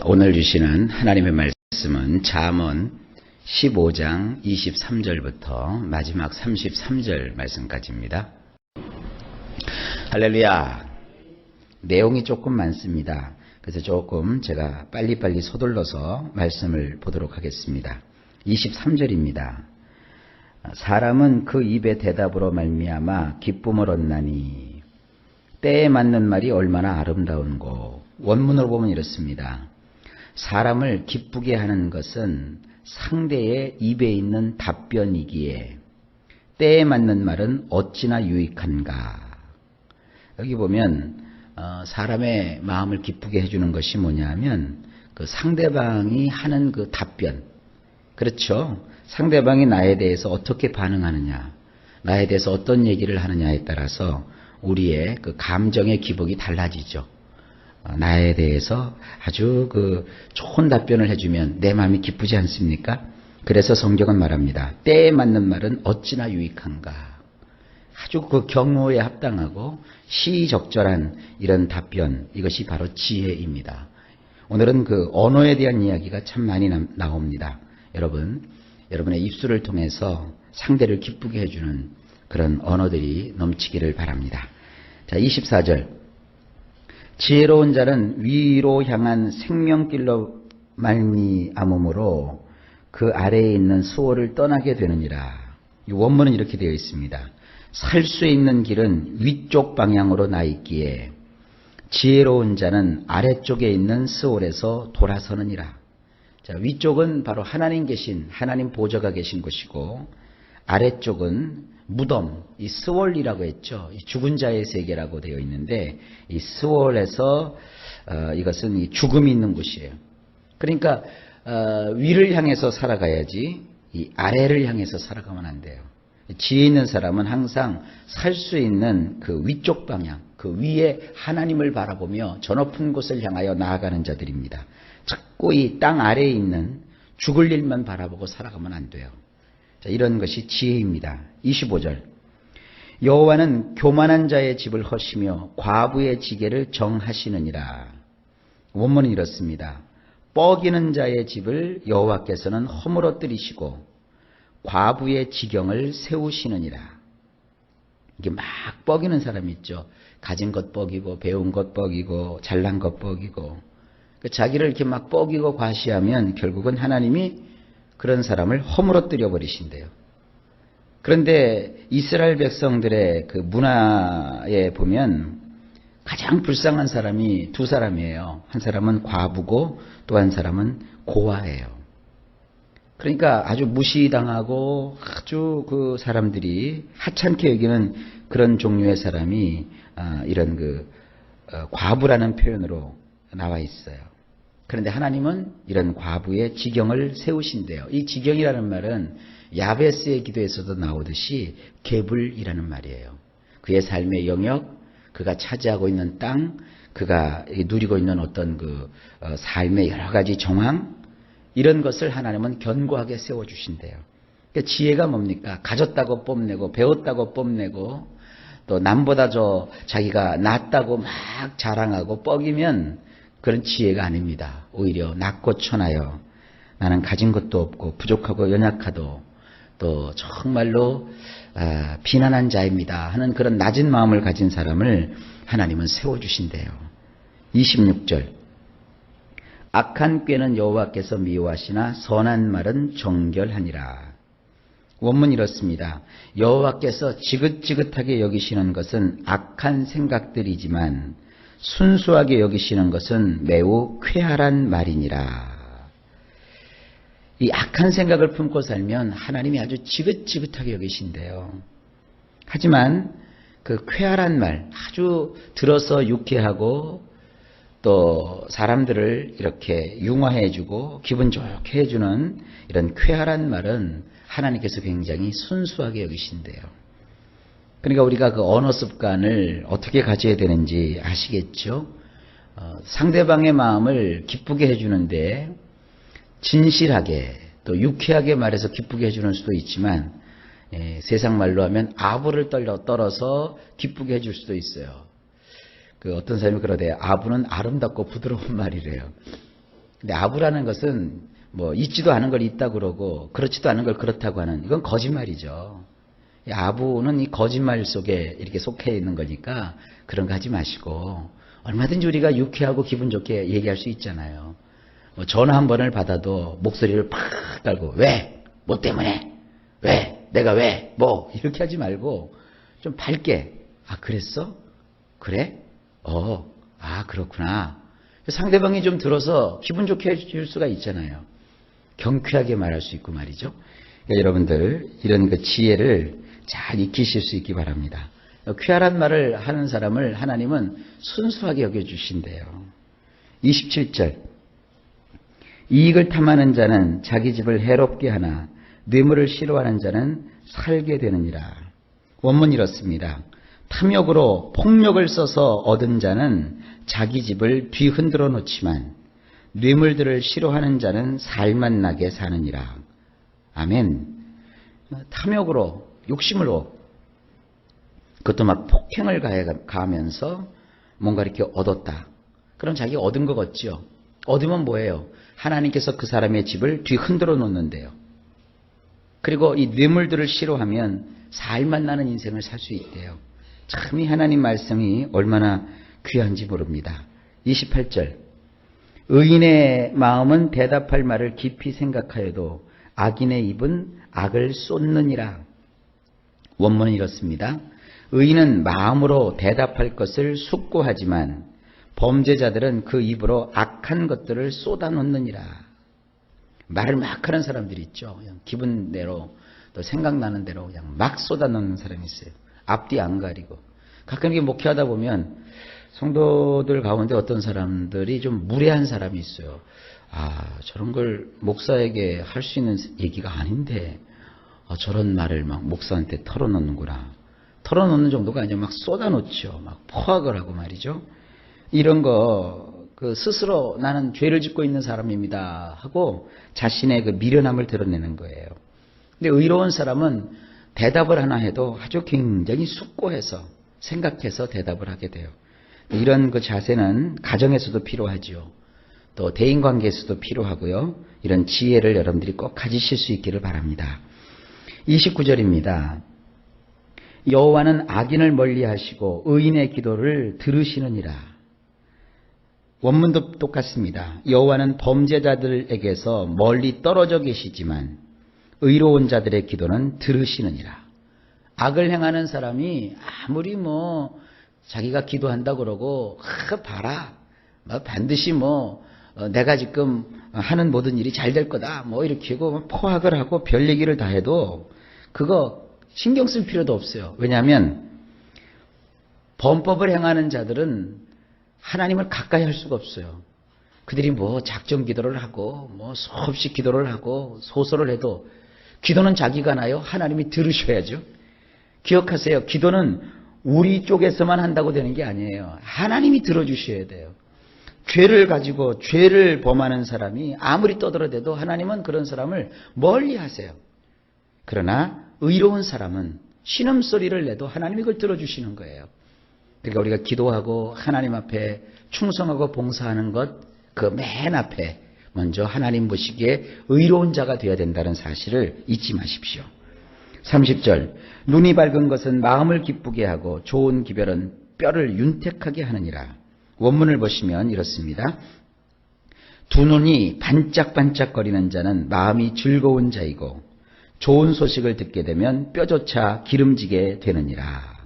오늘 주시는 하나님의 말씀은 잠언 15장 23절부터 마지막 33절 말씀까지입니다. 할렐루야. 내용이 조금 많습니다. 그래서 조금 제가 빨리빨리 서둘러서 말씀을 보도록 하겠습니다. 23절입니다. 사람은 그 입의 대답으로 말미암아 기쁨을 얻나니 때에 맞는 말이 얼마나 아름다운고. 원문으로 보면 이렇습니다. 사람을 기쁘게 하는 것은 상대의 입에 있는 답변이기에 때에 맞는 말은 어찌나 유익한가. 여기 보면 사람의 마음을 기쁘게 해주는 것이 뭐냐면 그 상대방이 하는 그 답변. 그렇죠. 상대방이 나에 대해서 어떻게 반응하느냐, 나에 대해서 어떤 얘기를 하느냐에 따라서 우리의 그 감정의 기복이 달라지죠. 나에 대해서 아주 그 좋은 답변을 해주면 내 마음이 기쁘지 않습니까? 그래서 성경은 말합니다. 때에 맞는 말은 어찌나 유익한가. 아주 그 경우에 합당하고 시적절한 이런 답변, 이것이 바로 지혜입니다. 오늘은 그 언어에 대한 이야기가 참 많이 나옵니다. 여러분의 입술을 통해서 상대를 기쁘게 해주는 그런 언어들이 넘치기를 바랍니다. 자, 24절. 지혜로운 자는 위로 향한 생명길로 말미암음으로 그 아래에 있는 수호를 떠나게 되느니라. 이 원문은 이렇게 되어 있습니다. 살 수 있는 길은 위쪽 방향으로 나 있기에 지혜로운 자는 아래쪽에 있는 스올에서 돌아서느니라. 자, 위쪽은 바로 하나님 보좌가 계신 곳이고, 아래쪽은 무덤, 이 스월이라고 했죠. 이 죽은 자의 세계라고 되어 있는데, 이 스월에서 이것은 이 죽음이 있는 곳이에요. 그러니까 위를 향해서 살아가야지 이 아래를 향해서 살아가면 안 돼요. 지혜 있는 사람은 항상 살 수 있는 그 위쪽 방향, 그 위에 하나님을 바라보며 저 높은 곳을 향하여 나아가는 자들입니다. 자꾸 이 땅 아래에 있는 죽을 일만 바라보고 살아가면 안 돼요. 자, 이런 것이 지혜입니다. 25절. 여호와는 교만한 자의 집을 허시며 과부의 지게를 정하시느니라. 원문은 이렇습니다. 뻐기는 자의 집을 여호와께서는 허물어뜨리시고 과부의 지경을 세우시느니라. 이게 막 뻐기는 사람이 있죠. 가진 것 뻐기고 배운 것 뻐기고 잘난 것 뻐기고 자기를 이렇게 막 뻐기고 과시하면 결국은 하나님이 그런 사람을 허물어뜨려 버리신대요. 그런데 이스라엘 백성들의 그 문화에 보면 가장 불쌍한 사람이 두 사람이에요. 한 사람은 과부고 또 한 사람은 고아예요. 그러니까 아주 무시당하고 아주 그 사람들이 하찮게 여기는 그런 종류의 사람이 이런 그 과부라는 표현으로 나와 있어요. 그런데 하나님은 이런 과부의 지경을 세우신대요. 이 지경이라는 말은 야베스의 기도에서도 나오듯이 계불이라는 말이에요. 그의 삶의 영역, 그가 차지하고 있는 땅, 그가 누리고 있는 어떤 그 삶의 여러 가지 정황, 이런 것을 하나님은 견고하게 세워주신대요. 그러니까 지혜가 뭡니까? 가졌다고 뽐내고 배웠다고 뽐내고 또 남보다 자기가 낫다고 막 자랑하고 뻐기면 그런 지혜가 아닙니다. 오히려 낮고 천하여 나는 가진 것도 없고 부족하고 연약하도 또 정말로 비난한 자입니다 하는 그런 낮은 마음을 가진 사람을 하나님은 세워주신대요. 26절. 악한 꾀는 여호와께서 미워하시나 선한 말은 정결하니라. 원문 이렇습니다. 여호와께서 지긋지긋하게 여기시는 것은 악한 생각들이지만 순수하게 여기시는 것은 매우 쾌활한 말이니라. 이 악한 생각을 품고 살면 하나님이 아주 지긋지긋하게 여기신대요. 하지만 그 쾌활한 말, 아주 들어서 유쾌하고 또 사람들을 이렇게 융화해주고 기분 좋게 해주는 이런 쾌활한 말은 하나님께서 굉장히 순수하게 여기신대요. 그러니까 우리가 그 언어 습관을 어떻게 가져야 되는지 아시겠죠? 상대방의 마음을 기쁘게 해주는데 진실하게 또 유쾌하게 말해서 기쁘게 해주는 수도 있지만 세상 말로 하면 아부를 떨어서 기쁘게 해줄 수도 있어요. 그 어떤 사람이 그러대요. 아부는 아름답고 부드러운 말이래요. 근데 아부라는 것은 뭐 있지도 않은 걸 있다 그러고 그렇지도 않은 걸 그렇다고 하는, 이건 거짓말이죠. 이 아부는 이 거짓말 속에 이렇게 속해 있는 거니까 그런 거 하지 마시고, 얼마든지 우리가 유쾌하고 기분 좋게 얘기할 수 있잖아요. 뭐 전화 한 번을 받아도 목소리를 팍 깔고 왜? 뭐 때문에? 왜? 내가 왜? 뭐? 이렇게 하지 말고 좀 밝게, 아 그랬어? 그래? 아 그렇구나. 상대방이 좀 들어서 기분 좋게 해줄 수가 있잖아요. 경쾌하게 말할 수 있고 말이죠. 그러니까 여러분들 이런 그 지혜를 잘 익히실 수 있기 바랍니다. 쾌활한 말을 하는 사람을 하나님은 순수하게 여겨주신대요. 27절, 이익을 탐하는 자는 자기 집을 해롭게 하나 뇌물을 싫어하는 자는 살게 되느니라. 원문 이렇습니다. 탐욕으로 폭력을 써서 얻은 자는 자기 집을 뒤흔들어 놓지만 뇌물들을 싫어하는 자는 살만 나게 사느니라. 아멘. 탐욕으로, 욕심으로, 그것도 막 폭행을 가하면서 뭔가 이렇게 얻었다. 그럼 자기가 얻은 것 같죠. 얻으면 뭐예요? 하나님께서 그 사람의 집을 뒤흔들어 놓는데요. 그리고 이 뇌물들을 싫어하면 살만 나는 인생을 살 수 있대요. 참 이 하나님 말씀이 얼마나 귀한지 모릅니다. 28절, 의인의 마음은 대답할 말을 깊이 생각하여도 악인의 입은 악을 쏟느니라. 원문은 이렇습니다. 의인은 마음으로 대답할 것을 숙고하지만 범죄자들은 그 입으로 악한 것들을 쏟아놓느니라. 말을 막 하는 사람들이 있죠. 그냥 기분대로 또 생각나는 대로 그냥 막 쏟아놓는 사람이 있어요. 앞뒤 안 가리고. 가끔 이게 목회하다 보면 성도들 가운데 어떤 사람들이 좀 무례한 사람이 있어요. 아, 저런 걸 목사에게 할 수 있는 얘기가 아닌데 저런 말을 막 목사한테 털어놓는구나. 털어놓는 정도가 아니라 막 쏟아놓죠. 막 포악을 하고 말이죠. 이런 거 스스로 나는 죄를 짓고 있는 사람입니다 하고 자신의 그 미련함을 드러내는 거예요. 근데 의로운 사람은 대답을 하나 해도 아주 굉장히 숙고해서 생각해서 대답을 하게 돼요. 이런 그 자세는 가정에서도 필요하죠. 또 대인관계에서도 필요하고요. 이런 지혜를 여러분들이 꼭 가지실 수 있기를 바랍니다. 29절입니다. 여호와는 악인을 멀리하시고 의인의 기도를 들으시느니라. 원문도 똑같습니다. 여호와는 범죄자들에게서 멀리 떨어져 계시지만 의로운 자들의 기도는 들으시느니라. 악을 행하는 사람이 아무리 뭐 자기가 기도한다 그러고 봐라 반드시 내가 지금 하는 모든 일이 잘 될 거다 이렇게 하고 포악을 하고 별 얘기를 다 해도 그거 신경 쓸 필요도 없어요. 왜냐하면 범법을 행하는 자들은 하나님을 가까이 할 수가 없어요. 그들이 작정 기도를 하고 수없이 기도를 하고 소설을 해도 기도는 자기가 나요? 하나님이 들으셔야죠. 기억하세요. 기도는 우리 쪽에서만 한다고 되는 게 아니에요. 하나님이 들어주셔야 돼요. 죄를 가지고 죄를 범하는 사람이 아무리 떠들어대도 하나님은 그런 사람을 멀리 하세요. 그러나 의로운 사람은 신음소리를 내도 하나님이 그걸 들어주시는 거예요. 그러니까 우리가 기도하고 하나님 앞에 충성하고 봉사하는 것 그 맨 앞에 먼저 하나님 보시기에 의로운 자가 되어야 된다는 사실을 잊지 마십시오. 30절, 눈이 밝은 것은 마음을 기쁘게 하고 좋은 기별은 뼈를 윤택하게 하느니라. 원문을 보시면 이렇습니다. 두 눈이 반짝반짝거리는 자는 마음이 즐거운 자이고 좋은 소식을 듣게 되면 뼈조차 기름지게 되느니라.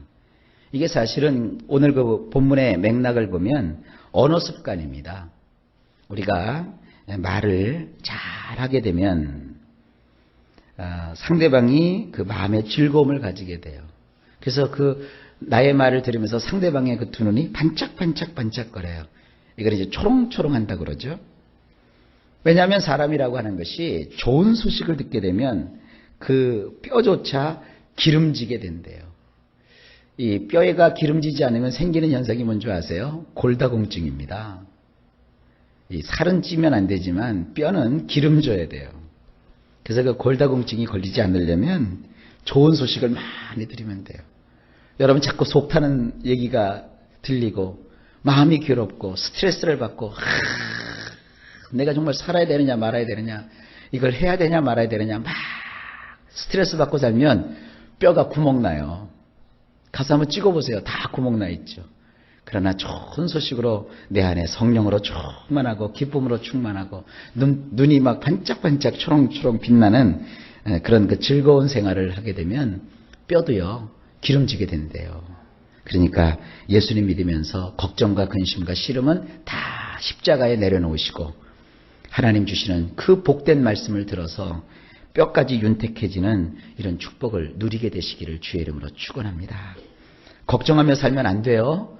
이게 사실은 오늘 그 본문의 맥락을 보면 언어 습관입니다. 우리가 말을 잘하게 되면 상대방이 그 마음의 즐거움을 가지게 돼요. 그래서 그 나의 말을 들으면서 상대방의 그 두 눈이 반짝반짝반짝거려요. 이걸 이제 초롱초롱한다 그러죠. 왜냐하면 사람이라고 하는 것이 좋은 소식을 듣게 되면 그 뼈조차 기름지게 된대요. 이 뼈가 기름지지 않으면 생기는 현상이 뭔지 아세요? 골다공증입니다. 이 살은 찌면 안 되지만 뼈는 기름져야 돼요. 그래서 그 골다공증이 걸리지 않으려면 좋은 소식을 많이 들으면 돼요. 여러분 자꾸 속 타는 얘기가 들리고 마음이 괴롭고 스트레스를 받고 내가 정말 살아야 되느냐 말아야 되느냐, 이걸 해야 되냐 말아야 되느냐 막 스트레스 받고 살면 뼈가 구멍나요. 가서 한번 찍어보세요. 다 구멍나 있죠. 그러나 좋은 소식으로 내 안에 성령으로 충만하고 기쁨으로 충만하고 눈이 막 반짝반짝 초롱초롱 빛나는 그런 그 즐거운 생활을 하게 되면 뼈도요 기름지게 된대요. 그러니까 예수님 믿으면서 걱정과 근심과 시름은 다 십자가에 내려놓으시고 하나님 주시는 그 복된 말씀을 들어서 뼈까지 윤택해지는 이런 축복을 누리게 되시기를 주의 이름으로 축원합니다. 걱정하며 살면 안 돼요.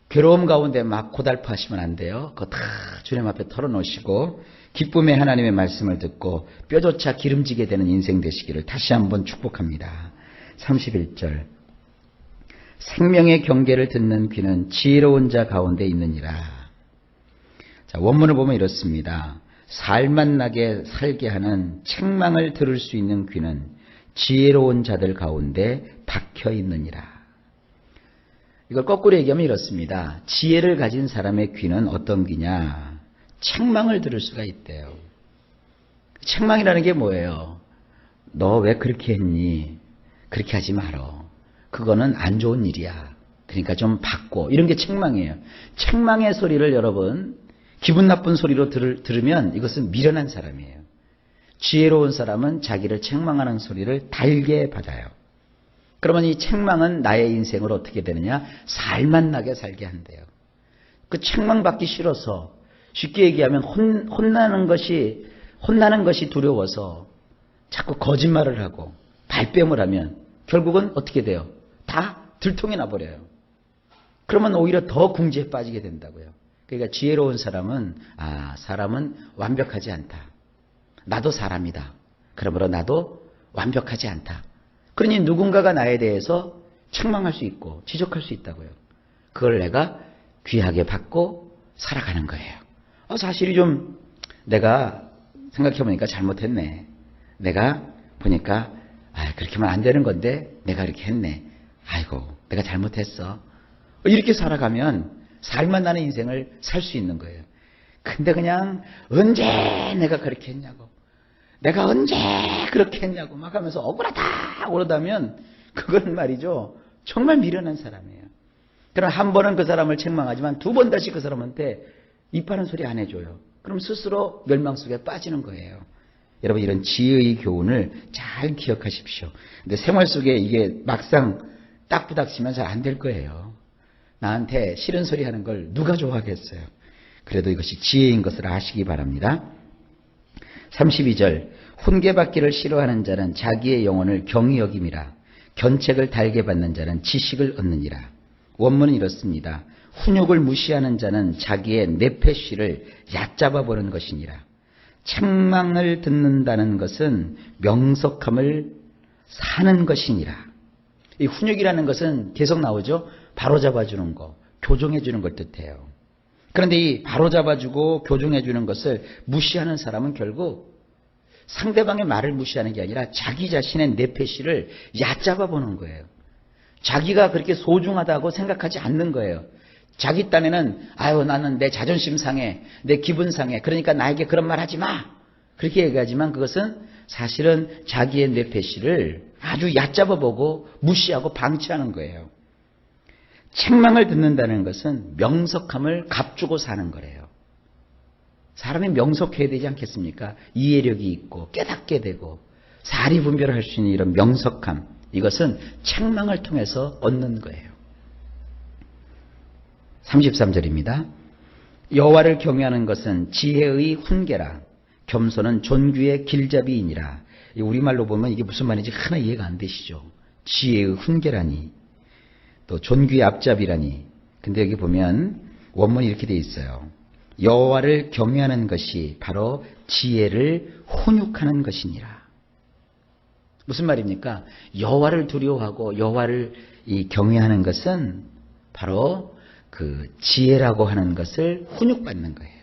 괴로움 가운데 막 고달파하시면 안 돼요. 그거 다 주님 앞에 털어놓으시고 기쁨의 하나님의 말씀을 듣고 뼈조차 기름지게 되는 인생 되시기를 다시 한번 축복합니다. 31절 생명의 경계를 듣는 귀는 지혜로운 자 가운데 있느니라. 자, 원문을 보면 이렇습니다. 살맛나게 살게 하는 책망을 들을 수 있는 귀는 지혜로운 자들 가운데 박혀 있느니라. 이걸 거꾸로 얘기하면 이렇습니다. 지혜를 가진 사람의 귀는 어떤 귀냐? 책망을 들을 수가 있대요. 책망이라는 게 뭐예요? 너 왜 그렇게 했니? 그렇게 하지 말어. 그거는 안 좋은 일이야. 그러니까 좀 바꿔. 이런 게 책망이에요. 책망의 소리를 여러분 기분 나쁜 소리로 들으면 이것은 미련한 사람이에요. 지혜로운 사람은 자기를 책망하는 소리를 달게 받아요. 그러면 이 책망은 나의 인생을 어떻게 되느냐? 살맛나게 살게 한대요. 그 책망받기 싫어서 쉽게 얘기하면 혼나는 것이 두려워서 자꾸 거짓말을 하고 발뺌을 하면 결국은 어떻게 돼요? 다 들통이 나버려요. 그러면 오히려 더 궁지에 빠지게 된다고요. 그러니까 지혜로운 사람은 사람은 완벽하지 않다. 나도 사람이다. 그러므로 나도 완벽하지 않다. 그러니 누군가가 나에 대해서 책망할 수 있고 지적할 수 있다고요. 그걸 내가 귀하게 받고 살아가는 거예요. 사실이 좀 내가 생각해보니까 잘못했네. 내가 보니까 그렇게 하면 안 되는 건데 내가 이렇게 했네. 아이고 내가 잘못했어. 이렇게 살아가면 살맛나는 인생을 살 수 있는 거예요. 근데 그냥 언제 내가 그렇게 했냐고, 내가 언제 그렇게 했냐고 막 하면서 억울하다 그러다면 그건 말이죠 정말 미련한 사람이에요. 그럼 한 번은 그 사람을 책망하지만 두 번 다시 그 사람한테 입하는 소리 안 해줘요. 그럼 스스로 멸망 속에 빠지는 거예요. 여러분 이런 지혜의 교훈을 잘 기억하십시오. 근데 생활 속에 이게 막상 딱부닥치면 잘 안 될 거예요. 나한테 싫은 소리 하는 걸 누가 좋아하겠어요. 그래도 이것이 지혜인 것을 아시기 바랍니다. 32절 훈계받기를 싫어하는 자는 자기의 영혼을 경히 여김이라. 견책을 달게 받는 자는 지식을 얻느니라. 원문은 이렇습니다. 훈육을 무시하는 자는 자기의 뇌패쉬를 얕잡아 보는 것이니라. 책망을 듣는다는 것은 명석함을 사는 것이니라. 이 훈육이라는 것은 계속 나오죠. 바로잡아주는 거, 교정해주는 걸 뜻해요. 그런데 이 바로잡아주고 교정해주는 것을 무시하는 사람은 결국 상대방의 말을 무시하는 게 아니라 자기 자신의 뇌패쉬를 얕잡아 보는 거예요. 자기가 그렇게 소중하다고 생각하지 않는 거예요. 자기 딴에는 나는 내 자존심 상해, 내 기분 상해, 그러니까 나에게 그런 말 하지 마. 그렇게 얘기하지만 그것은 사실은 자기의 뇌패쉬를 아주 얕잡아 보고 무시하고 방치하는 거예요. 책망을 듣는다는 것은 명석함을 값주고 사는 거래요. 사람이 명석해야 되지 않겠습니까? 이해력이 있고 깨닫게 되고 사리 분별을 할 수 있는 이런 명석함, 이것은 책망을 통해서 얻는 거예요. 33절입니다. 여호와를 경외하는 것은 지혜의 훈계라. 겸손은 존귀의 길잡이이니라. 우리말로 보면 이게 무슨 말인지 하나 이해가 안 되시죠? 지혜의 훈계라니, 또 존귀의 앞잡이라니. 근데 여기 보면 원문이 이렇게 돼 있어요. 여호와를 경외하는 것이 바로 지혜를 훈육하는 것이니라. 무슨 말입니까? 여호와를 두려워하고 여호와를 경외하는 것은 바로 그 지혜라고 하는 것을 훈육받는 거예요.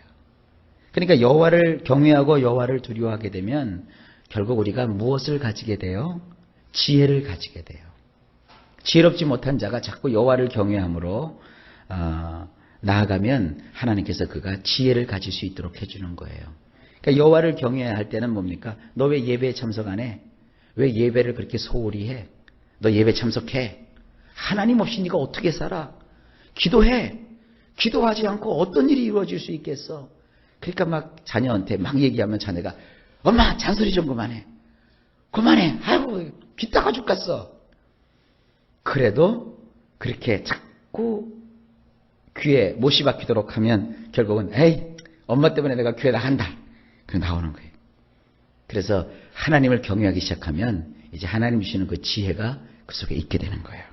그러니까 여호와를 경외하고 여호와를 두려워하게 되면 결국 우리가 무엇을 가지게 돼요? 지혜를 가지게 돼요. 지혜롭지 못한 자가 자꾸 여호와를 경외함으로 나아가면 하나님께서 그가 지혜를 가질 수 있도록 해주는 거예요. 그러니까 여호와를 경외해야 할 때는 뭡니까? 너 왜 예배에 참석 안 해? 왜 예배를 그렇게 소홀히 해? 너 예배 참석해. 하나님 없이 네가 어떻게 살아? 기도해. 기도하지 않고 어떤 일이 이루어질 수 있겠어? 그러니까 막 자녀한테 막 얘기하면 자녀가 엄마 잔소리 좀 그만해. 그만해. 아이고 귀따가 죽겠어. 그래도 그렇게 자꾸 귀에 못이 박히도록 하면 결국은 에이 엄마 때문에 내가 교회 나간다. 그래 나오는 거예요. 그래서 하나님을 경외하기 시작하면 이제 하나님 주시는 그 지혜가 그 속에 있게 되는 거예요.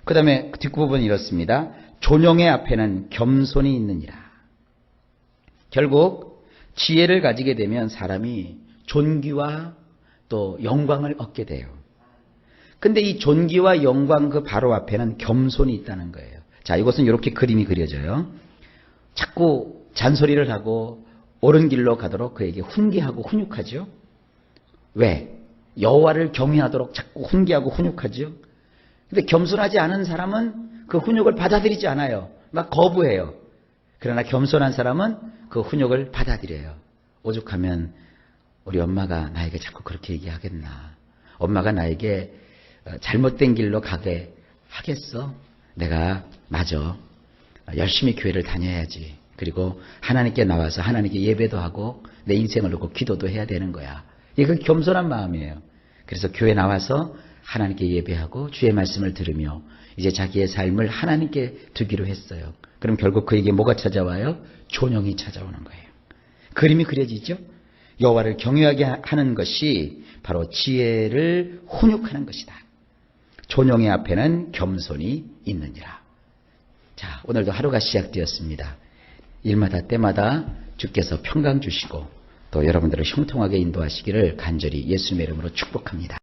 그 다음에 뒷부분이 이렇습니다. 존영의 앞에는 겸손이 있느니라. 결국 지혜를 가지게 되면 사람이 존귀와 또 영광을 얻게 돼요. 근데 이 존귀와 영광 그 바로 앞에는 겸손이 있다는 거예요. 자, 이것은 이렇게 그림이 그려져요. 자꾸 잔소리를 하고 옳은 길로 가도록 그에게 훈계하고 훈육하죠. 왜? 여호와를 경외하도록 자꾸 훈계하고 훈육하죠. 근데 겸손하지 않은 사람은 그 훈육을 받아들이지 않아요. 막 거부해요. 그러나 겸손한 사람은 그 훈육을 받아들여요. 오죽하면 우리 엄마가 나에게 자꾸 그렇게 얘기하겠나. 엄마가 나에게 잘못된 길로 가게 하겠어. 내가 맞아. 열심히 교회를 다녀야지. 그리고 하나님께 나와서 하나님께 예배도 하고 내 인생을 놓고 기도도 해야 되는 거야. 이게 겸손한 마음이에요. 그래서 교회 나와서 하나님께 예배하고 주의 말씀을 들으며 이제 자기의 삶을 하나님께 두기로 했어요. 그럼 결국 그에게 뭐가 찾아와요? 존영이 찾아오는 거예요. 그림이 그려지죠? 여호와를 경외하게 하는 것이 바로 지혜를 훈육하는 것이다. 존영의 앞에는 겸손이 있느니라. 자, 오늘도 하루가 시작되었습니다. 일마다 때마다 주께서 평강 주시고 또 여러분들을 형통하게 인도하시기를 간절히 예수님의 이름으로 축복합니다.